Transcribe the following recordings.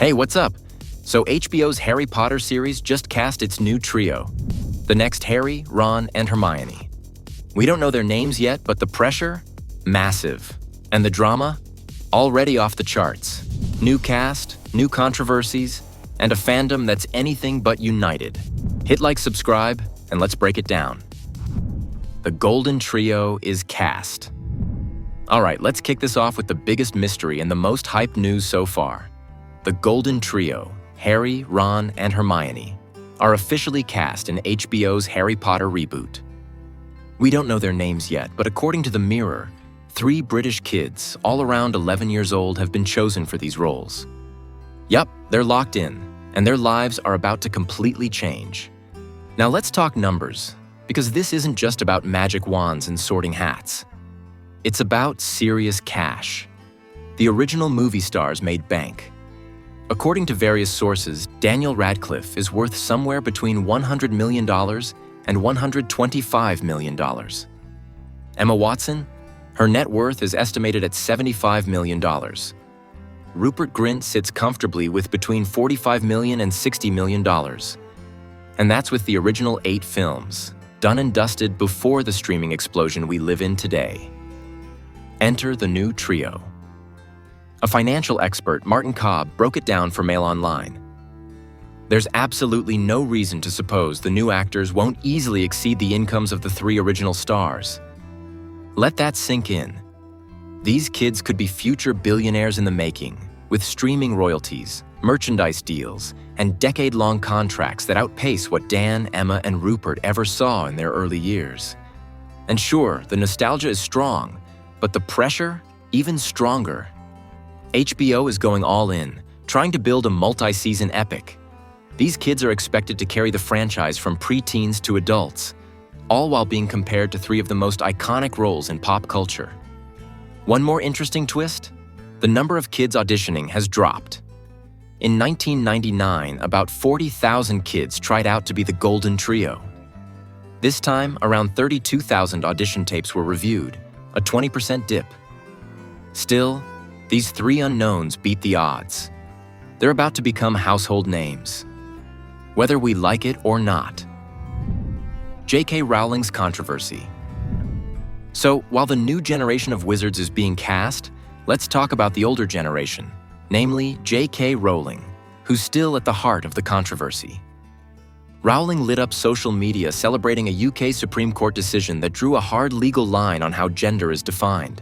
Hey, what's up? So HBO's Harry Potter series just cast its new trio. The next Harry, Ron, and Hermione. We don't know their names yet, but the pressure? Massive. And the drama? Already off the charts. New cast, new controversies, and a fandom that's anything but united. Hit like, subscribe, and let's break it down. The Golden Trio is cast. All right, let's kick this off with the biggest mystery and the most hyped news so far. The Golden Trio, Harry, Ron, and Hermione, are officially cast in HBO's Harry Potter reboot. We don't know their names yet, but according to The Mirror, 3 British kids, all around 11 years old, have been chosen for these roles. Yup, they're locked in, and their lives are about to completely change. Now let's talk numbers, because this isn't just about magic wands and sorting hats. It's about serious cash. The original movie stars made bank. According to various sources, Daniel Radcliffe is worth somewhere between $100 million and $125 million. Emma Watson? Her net worth is estimated at $75 million. Rupert Grint sits comfortably with between $45 million and $60 million. And that's with the original 8 films, done and dusted before the streaming explosion we live in today. Enter the new trio. A financial expert, Martin Cobb, broke it down for Mail Online. There's absolutely no reason to suppose the new actors won't easily exceed the incomes of the 3 original stars. Let that sink in. These kids could be future billionaires in the making, with streaming royalties, merchandise deals, and decade-long contracts that outpace what Dan, Emma, and Rupert ever saw in their early years. And sure, the nostalgia is strong, but the pressure, even stronger. HBO is going all in, trying to build a multi-season epic. These kids are expected to carry the franchise from pre-teens to adults, all while being compared to 3 of the most iconic roles in pop culture. One more interesting twist? The number of kids auditioning has dropped. In 1999, about 40,000 kids tried out to be the Golden Trio. This time, around 32,000 audition tapes were reviewed, a 20% dip. Still, these 3 unknowns beat the odds. They're about to become household names, whether we like it or not. J.K. Rowling's controversy. So, while the new generation of wizards is being cast, let's talk about the older generation, namely J.K. Rowling, who's still at the heart of the controversy. Rowling lit up social media celebrating a UK Supreme Court decision that drew a hard legal line on how gender is defined.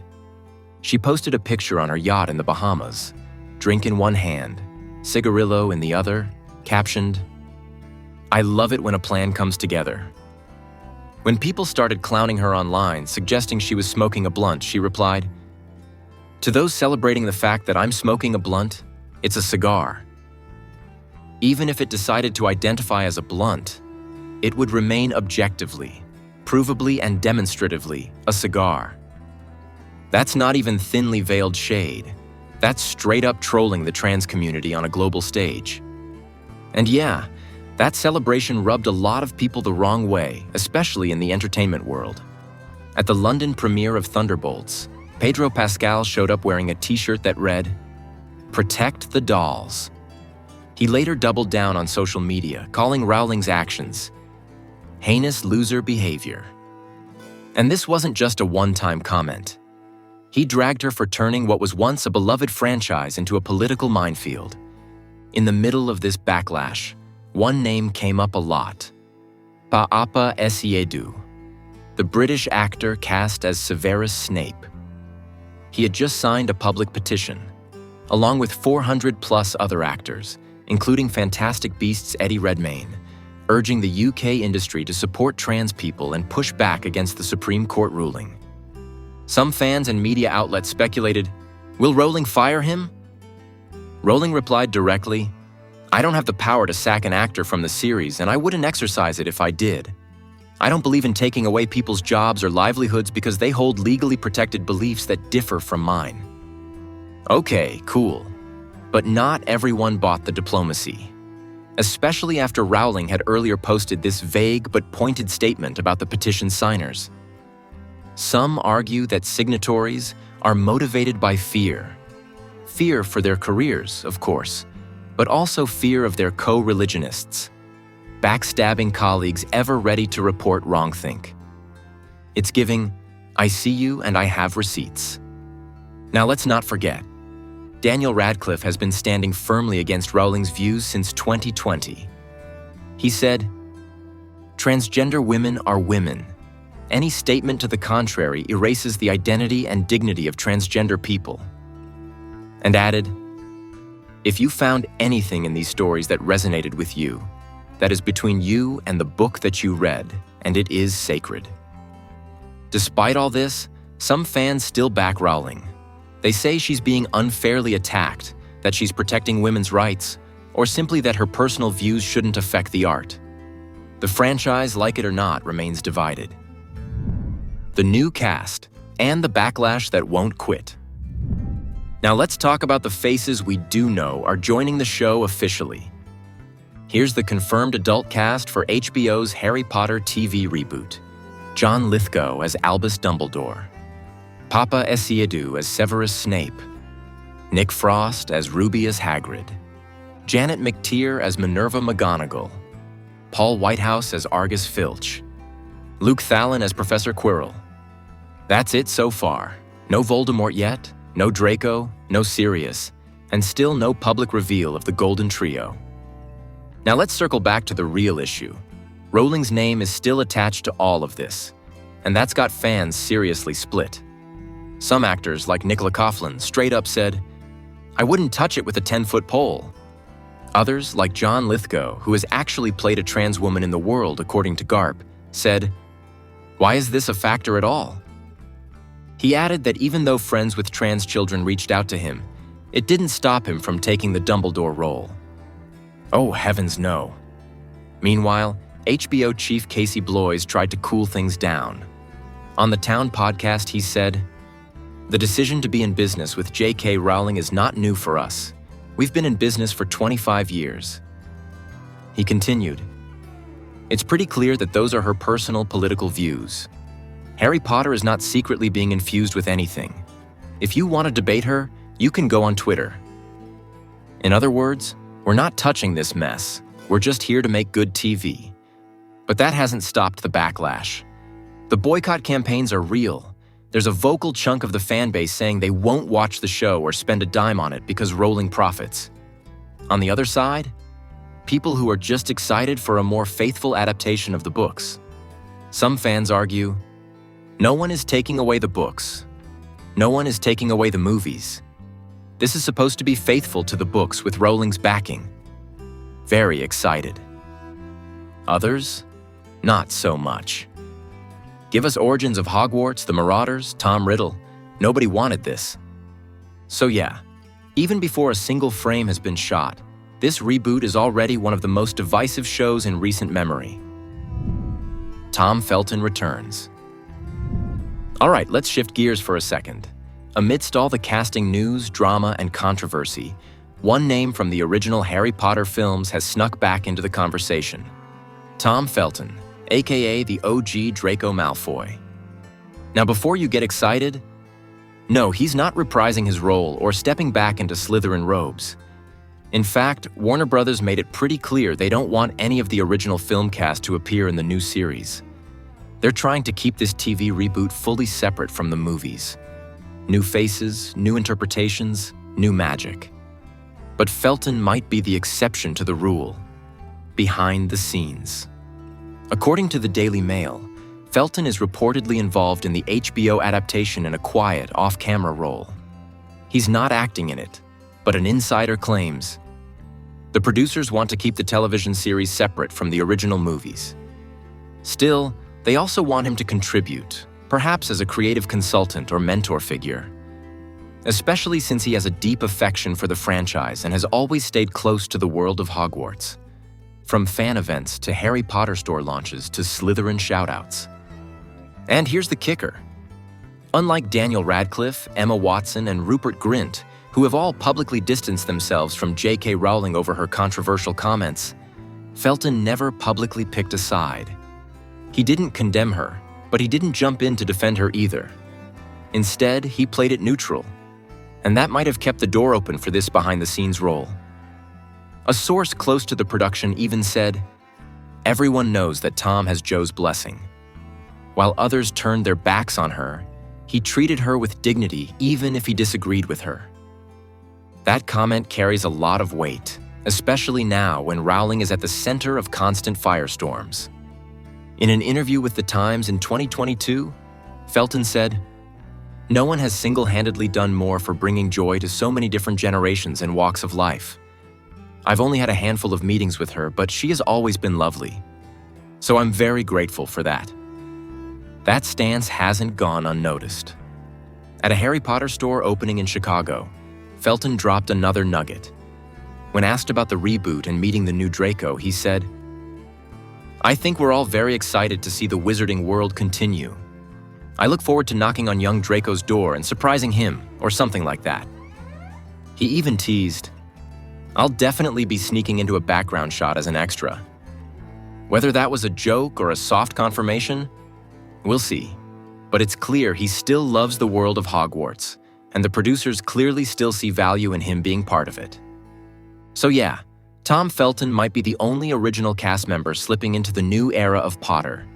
She posted a picture on her yacht in the Bahamas, drink in one hand, cigarillo in the other, captioned, "I love it when a plan comes together." When people started clowning her online, suggesting she was smoking a blunt, she replied, "To those celebrating the fact that I'm smoking a blunt, it's a cigar. Even if it decided to identify as a blunt, it would remain objectively, provably and demonstratively a cigar." That's not even thinly veiled shade. That's straight up trolling the trans community on a global stage. And yeah, that celebration rubbed a lot of people the wrong way, especially in the entertainment world. At the London premiere of Thunderbolts, Pedro Pascal showed up wearing a t-shirt that read, "Protect the dolls." He later doubled down on social media, calling Rowling's actions heinous loser behavior. And this wasn't just a one-time comment. He dragged her for turning what was once a beloved franchise into a political minefield. In the middle of this backlash, one name came up a lot: Paapa Essiedu, the British actor cast as Severus Snape. He had just signed a public petition, along with 400+ other actors, including Fantastic Beasts' Eddie Redmayne, urging the UK industry to support trans people and push back against the Supreme Court ruling. Some fans and media outlets speculated, will Rowling fire him? Rowling replied directly, "I don't have the power to sack an actor from the series, and I wouldn't exercise it if I did. I don't believe in taking away people's jobs or livelihoods because they hold legally protected beliefs that differ from mine." Okay, cool. But not everyone bought the diplomacy, especially after Rowling had earlier posted this vague but pointed statement about the petition signers. Some argue that signatories are motivated by fear. Fear for their careers, of course, but also fear of their co-religionists, backstabbing colleagues ever ready to report wrongthink. It's giving, I see you and I have receipts. Now let's not forget, Daniel Radcliffe has been standing firmly against Rowling's views since 2020. He said, "Transgender women are women. Any statement to the contrary erases the identity and dignity of transgender people." And added, "If you found anything in these stories that resonated with you, that is between you and the book that you read, and it is sacred." Despite all this, some fans still back Rowling. They say she's being unfairly attacked, that she's protecting women's rights, or simply that her personal views shouldn't affect the art. The franchise, like it or not, remains divided. The new cast, and the backlash that won't quit. Now let's talk about the faces we do know are joining the show officially. Here's the confirmed adult cast for HBO's Harry Potter TV reboot. John Lithgow as Albus Dumbledore, Papa Essiedu as Severus Snape, Nick Frost as Rubeus Hagrid, Janet McTeer as Minerva McGonagall, Paul Whitehouse as Argus Filch, Luke Thallin as Professor Quirrell. That's it so far. No Voldemort yet, no Draco, no Sirius, and still no public reveal of the Golden Trio. Now let's circle back to the real issue. Rowling's name is still attached to all of this, and that's got fans seriously split. Some actors, like Nicola Coughlan, straight up said, "I wouldn't touch it with a 10-foot pole." Others, like John Lithgow, who has actually played a trans woman in the world, according to Garp, said, "Why is this a factor at all?" He added that even though friends with trans children reached out to him, it didn't stop him from taking the Dumbledore role. Oh, heavens no. Meanwhile, HBO chief Casey Bloys tried to cool things down. On the Town podcast, he said, "The decision to be in business with J.K. Rowling is not new for us. We've been in business for 25 years. He continued, "It's pretty clear that those are her personal political views. Harry Potter is not secretly being infused with anything. If you want to debate her, you can go on Twitter. In other words, we're not touching this mess. We're just here to make good TV." But that hasn't stopped the backlash. The boycott campaigns are real. There's a vocal chunk of the fan base saying they won't watch the show or spend a dime on it because Rowling profits. On the other side, people who are just excited for a more faithful adaptation of the books. Some fans argue, no one is taking away the books. No one is taking away the movies. This is supposed to be faithful to the books with Rowling's backing. Very excited. Others, not so much. Give us Origins of Hogwarts, The Marauders, Tom Riddle. Nobody wanted this. So yeah, even before a single frame has been shot, this reboot is already one of the most divisive shows in recent memory. Tom Felton returns. All right, let's shift gears for a second. Amidst all the casting news, drama, and controversy, one name from the original Harry Potter films has snuck back into the conversation. Tom Felton, aka the OG Draco Malfoy. Now before you get excited, no, he's not reprising his role or stepping back into Slytherin robes. In fact, Warner Brothers made it pretty clear they don't want any of the original film cast to appear in the new series. They're trying to keep this TV reboot fully separate from the movies. New faces, new interpretations, new magic. But Felton might be the exception to the rule. Behind the scenes. According to the Daily Mail, Felton is reportedly involved in the HBO adaptation in a quiet, off-camera role. He's not acting in it, but an insider claims the producers want to keep the television series separate from the original movies. Still, they also want him to contribute, perhaps as a creative consultant or mentor figure. Especially since he has a deep affection for the franchise and has always stayed close to the world of Hogwarts. From fan events to Harry Potter store launches to Slytherin shoutouts. And here's the kicker. Unlike Daniel Radcliffe, Emma Watson, and Rupert Grint, who have all publicly distanced themselves from J.K. Rowling over her controversial comments, Felton never publicly picked a side. He didn't condemn her, but he didn't jump in to defend her either. Instead, he played it neutral, and that might have kept the door open for this behind-the-scenes role. A source close to the production even said, "Everyone knows that Tom has Jo's blessing." While others turned their backs on her, he treated her with dignity even if he disagreed with her. That comment carries a lot of weight, especially now when Rowling is at the center of constant firestorms. In an interview with The Times in 2022, Felton said, "No one has single-handedly done more for bringing joy to so many different generations and walks of life. I've only had a handful of meetings with her, but she has always been lovely. So I'm very grateful for that." That stance hasn't gone unnoticed. At a Harry Potter store opening in Chicago, Felton dropped another nugget. When asked about the reboot and meeting the new Draco, he said, "I think we're all very excited to see the wizarding world continue. I look forward to knocking on young Draco's door and surprising him, or something like that." He even teased, "I'll definitely be sneaking into a background shot as an extra." Whether that was a joke or a soft confirmation, we'll see. But it's clear he still loves the world of Hogwarts, and the producers clearly still see value in him being part of it. So yeah, Tom Felton might be the only original cast member slipping into the new era of Potter,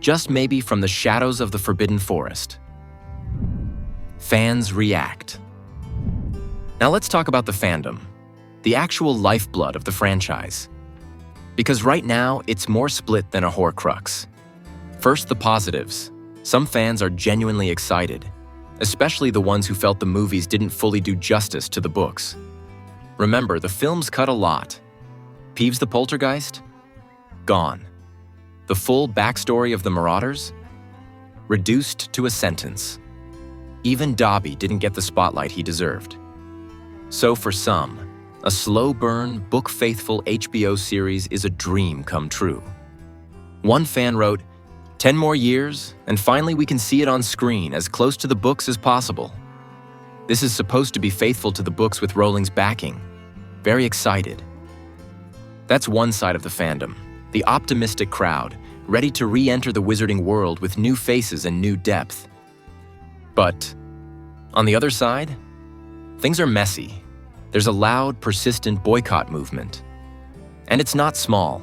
just maybe from the shadows of the Forbidden Forest. Fans react. Now let's talk about the fandom, the actual lifeblood of the franchise. Because right now, it's more split than a Horcrux. First, the positives. Some fans are genuinely excited, especially the ones who felt the movies didn't fully do justice to the books. Remember, the films cut a lot. Peeves the Poltergeist? Gone. The full backstory of the Marauders? Reduced to a sentence. Even Dobby didn't get the spotlight he deserved. So for some, a slow-burn, book-faithful HBO series is a dream come true. One fan wrote, 10 more years, and finally we can see it on screen as close to the books as possible. This is supposed to be faithful to the books with Rowling's backing. Very excited." That's one side of the fandom, the optimistic crowd, ready to re-enter the wizarding world with new faces and new depth. But on the other side, things are messy. There's a loud, persistent boycott movement. And it's not small.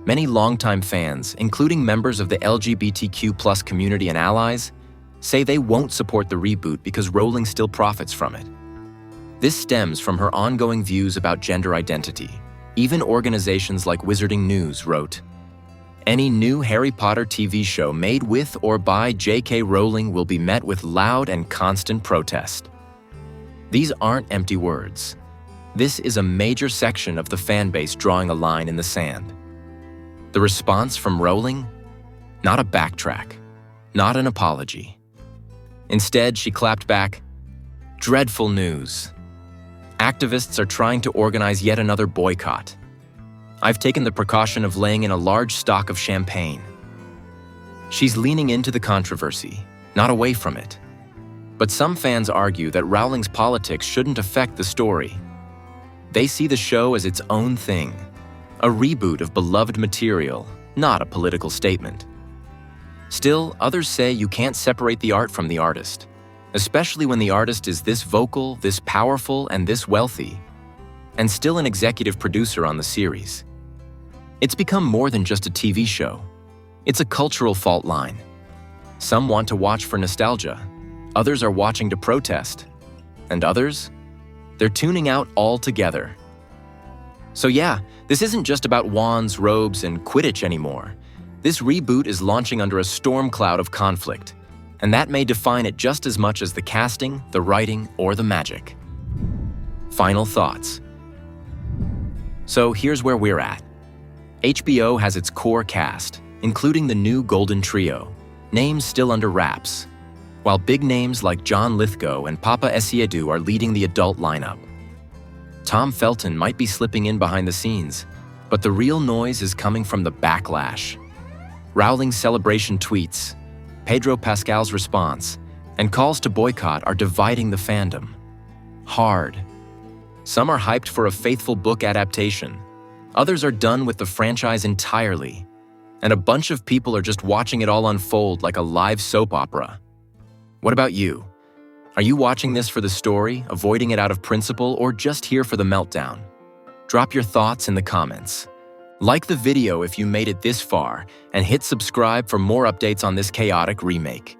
Many longtime fans, including members of the LGBTQ+ community and allies, say they won't support the reboot because Rowling still profits from it. This stems from her ongoing views about gender identity. Even organizations like Wizarding News wrote, "Any new Harry Potter TV show made with or by J.K. Rowling will be met with loud and constant protest." These aren't empty words. This is a major section of the fanbase drawing a line in the sand. The response from Rowling? Not a backtrack, not an apology. Instead, she clapped back, "Dreadful news. Activists are trying to organize yet another boycott. I've taken the precaution of laying in a large stock of champagne." She's leaning into the controversy, not away from it. But some fans argue that Rowling's politics shouldn't affect the story. They see the show as its own thing, a reboot of beloved material, not a political statement. Still, others say you can't separate the art from the artist, especially when the artist is this vocal, this powerful, and this wealthy, and still an executive producer on the series. It's become more than just a TV show. It's a cultural fault line. Some want to watch for nostalgia, others are watching to protest, and others? They're tuning out altogether. So yeah, this isn't just about wands, robes, and Quidditch anymore. This reboot is launching under a storm cloud of conflict, and that may define it just as much as the casting, the writing, or the magic. Final thoughts. So here's where we're at. HBO has its core cast, including the new Golden Trio, names still under wraps, while big names like John Lithgow and Papa Essiedu are leading the adult lineup. Tom Felton might be slipping in behind the scenes, but the real noise is coming from the backlash. Rowling's celebration tweets, Pedro Pascal's response, and calls to boycott are dividing the fandom. Hard. Some are hyped for a faithful book adaptation. Others are done with the franchise entirely. And a bunch of people are just watching it all unfold like a live soap opera. What about you? Are you watching this for the story, avoiding it out of principle, or just here for the meltdown? Drop your thoughts in the comments. Like the video if you made it this far, and hit subscribe for more updates on this chaotic remake.